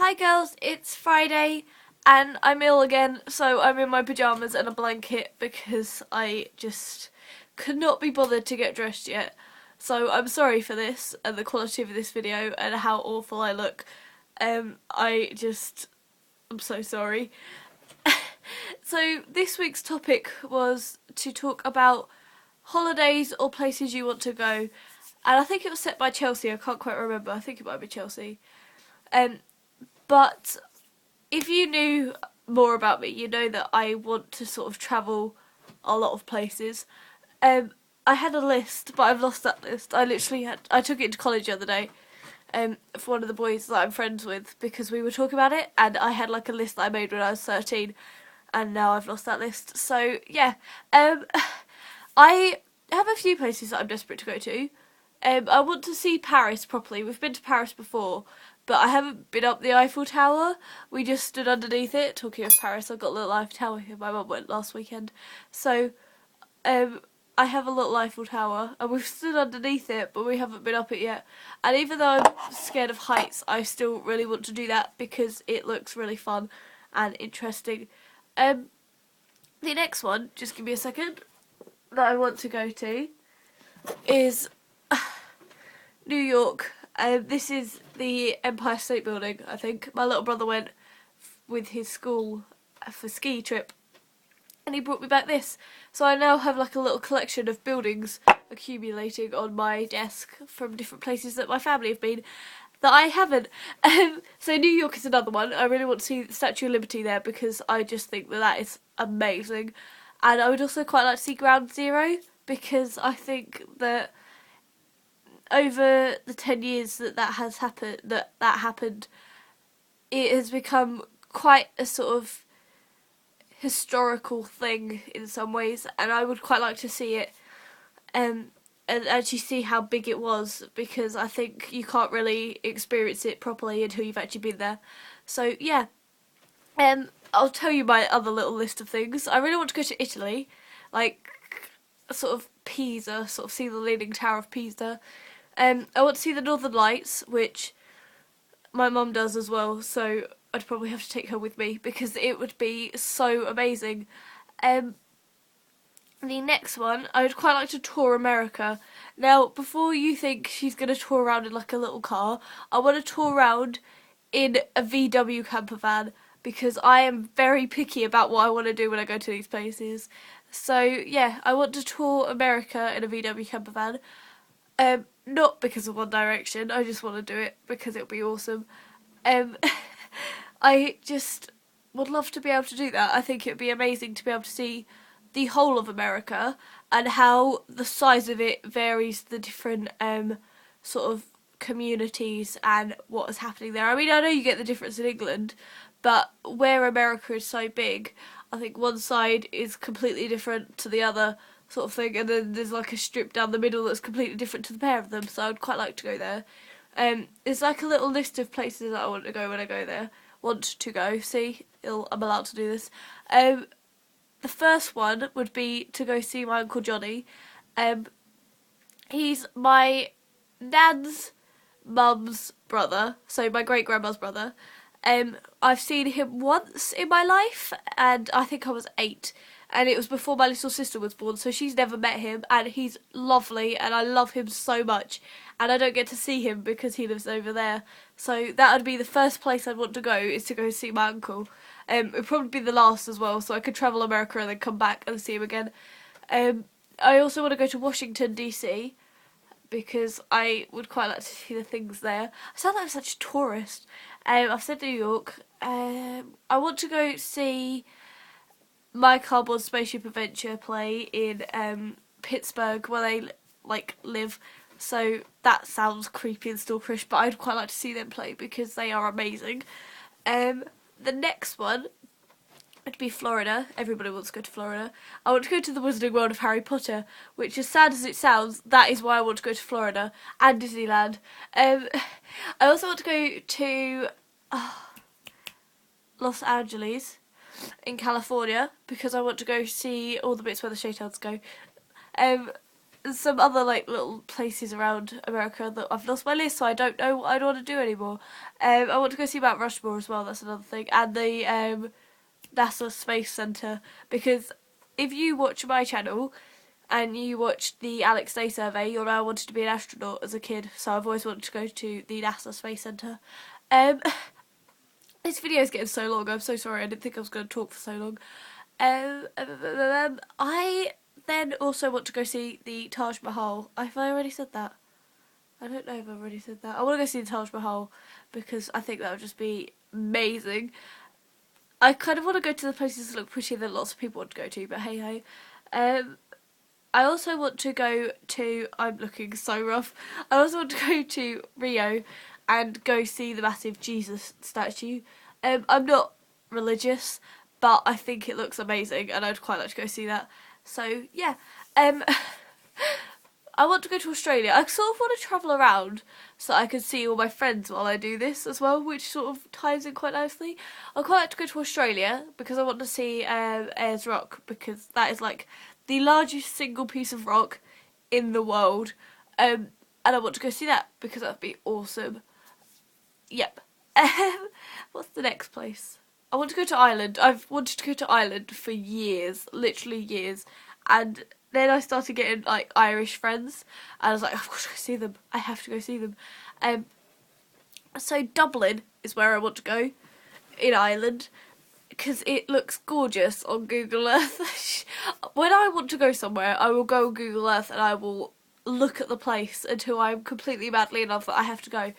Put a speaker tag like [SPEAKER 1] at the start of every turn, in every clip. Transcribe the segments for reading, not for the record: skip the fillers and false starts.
[SPEAKER 1] Hi girls, it's Friday and I'm ill again, so I'm in my pyjamas and a blanket because I just could not be bothered to get dressed yet. So I'm sorry for this and the quality of this video and how awful I look. I'm so sorry. So this week's topic was to talk about holidays or places you want to go. And I think it was set by Chelsea, I can't quite remember, I think it might be Chelsea. But if you knew more about me, you know that I want to sort of travel a lot of places. I had a list, but I've lost that list. I took it to college the other day for one of the boys that I'm friends with because we were talking about it, and I had like a list that I made when I was 13, and now I've lost that list. So yeah, I have a few places that I'm desperate to go to. I want to see Paris properly. We've been to Paris before, but I haven't been up the Eiffel Tower. We just stood underneath it. Talking of Paris, I've got a little Eiffel Tower here. My mum went last weekend. So, I have a little Eiffel Tower, and we've stood underneath it, but we haven't been up it yet. And even though I'm scared of heights, I still really want to do that because it looks really fun and interesting. The next one, just give me a second, that I want to go to is New York. This is the Empire State Building, I think. My little brother went with his school for a ski trip and he brought me back this. So I now have like a little collection of buildings accumulating on my desk from different places that my family have been that I haven't. So New York is another one. I really want to see the Statue of Liberty there because I just think that is amazing. And I would also quite like to see Ground Zero because I think that over the 10 years that happened, it has become quite a sort of historical thing in some ways, and I would quite like to see it and actually see how big it was because I think you can't really experience it properly until you've actually been there. So yeah, I'll tell you my other little list of things. I really want to go to Italy, like sort of Pisa, sort of see the Leaning Tower of Pisa. I want to see the Northern Lights, which my mum does as well, so I'd probably have to take her with me because it would be so amazing. The next one, I would quite like to tour America. Now, before you think she's going to tour around in like a little car, I want to tour around in a VW camper van because I am very picky about what I want to do when I go to these places. So yeah, I want to tour America in a VW camper van. Not because of One Direction, I just want to do it because it would be awesome. I just would love to be able to do that. I think it would be amazing to be able to see the whole of America and how the size of it varies the different sort of communities and what is happening there. I mean, I know you get the difference in England, but where America is so big, I think one side is completely different to the other sort of thing, and then there's like a strip down the middle that's completely different to the pair of them, so I'd quite like to go there. There's like a little list of places that I want to go when I go there. Want to go, see? I'm allowed to do this. The first one would be to go see my Uncle Johnny. He's my nan's mum's brother, so my great-grandma's brother. I've seen him once in my life, and I think I was 8. And it was before my little sister was born, so she's never met him, and he's lovely, and I love him so much, and I don't get to see him because he lives over there. So that would be the first place I'd want to go, is to go see my uncle. It would probably be the last as well, so I could travel America and then come back and see him again. I also want to go to Washington, DC, because I would quite like to see the things there. I sound like such a tourist. I've said New York. I want to go see my Cardboard Spaceship Adventure play in Pittsburgh, where they live. So that sounds creepy and stalkerish, but I'd quite like to see them play because they are amazing. The next one would be Florida. Everybody wants to go to Florida. I want to go to the Wizarding World of Harry Potter, which, as sad as it sounds, that is why I want to go to Florida and Disneyland. I also want to go to Los Angeles in California because I want to go see all the bits where the Shaytowns go. some other like little places around America that I've lost my list, so I don't know what I'd want to do anymore. I want to go see Mount Rushmore as well. That's another thing, and the NASA Space Center, because if you watch my channel and you watched the Alex Day survey, you'll know I wanted to be an astronaut as a kid, so I've always wanted to go to the NASA Space Center. This video is getting so long. I'm so sorry. I didn't think I was going to talk for so long. I then also want to go see the Taj Mahal. Have I already said that? I don't know if I've already said that. I want to go see the Taj Mahal because I think that would just be amazing. I kind of want to go to the places that look pretty that lots of people want to go to, but hey ho. I also want to go to, I'm looking so rough, I also want to go to Rio and go see the massive Jesus statue. I'm not religious, but I think it looks amazing and I'd quite like to go see that. So yeah, I want to go to Australia. I sort of want to travel around so I can see all my friends while I do this as well, which sort of ties in quite nicely. I'd quite like to go to Australia because I want to see Ayers Rock, because that is like the largest single piece of rock in the world. And I want to go see that because that would be awesome. Yep. What's the next place? I want to go to Ireland. I've wanted to go to Ireland for years, literally years, and then I started getting like Irish friends, and I was like, I've got to go see them. I have to go see them. So Dublin is where I want to go in Ireland because it looks gorgeous on Google Earth. When I want to go somewhere, I will go on Google Earth and I will look at the place until I'm completely madly in love that I have to go.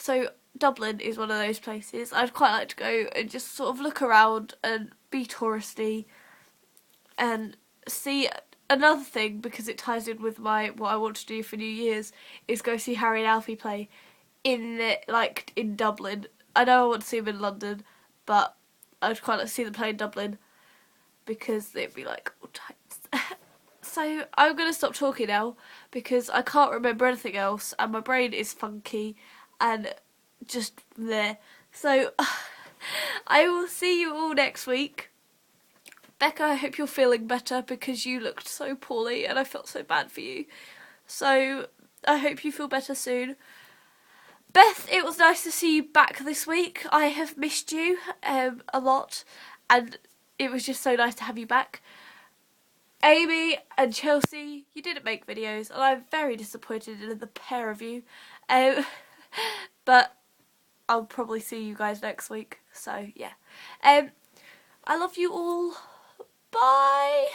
[SPEAKER 1] So Dublin is one of those places. I'd quite like to go and just sort of look around and be touristy and see. Another thing, because it ties in with what I want to do for New Year's, is go see Harry and Alfie play in Dublin. I know I want to see them in London, but I'd quite like to see them play in Dublin because they'd be like all tights. So I'm going to stop talking now because I can't remember anything else and my brain is funky and just there. So I will see you all next week. Becca, I hope you're feeling better because you looked so poorly and I felt so bad for you. So I hope you feel better soon. Beth, it was nice to see you back this week. I have missed you a lot and it was just so nice to have you back. Amy and Chelsea, you didn't make videos and I'm very disappointed in the pair of you. But I'll probably see you guys next week. So yeah. I love you all. Bye.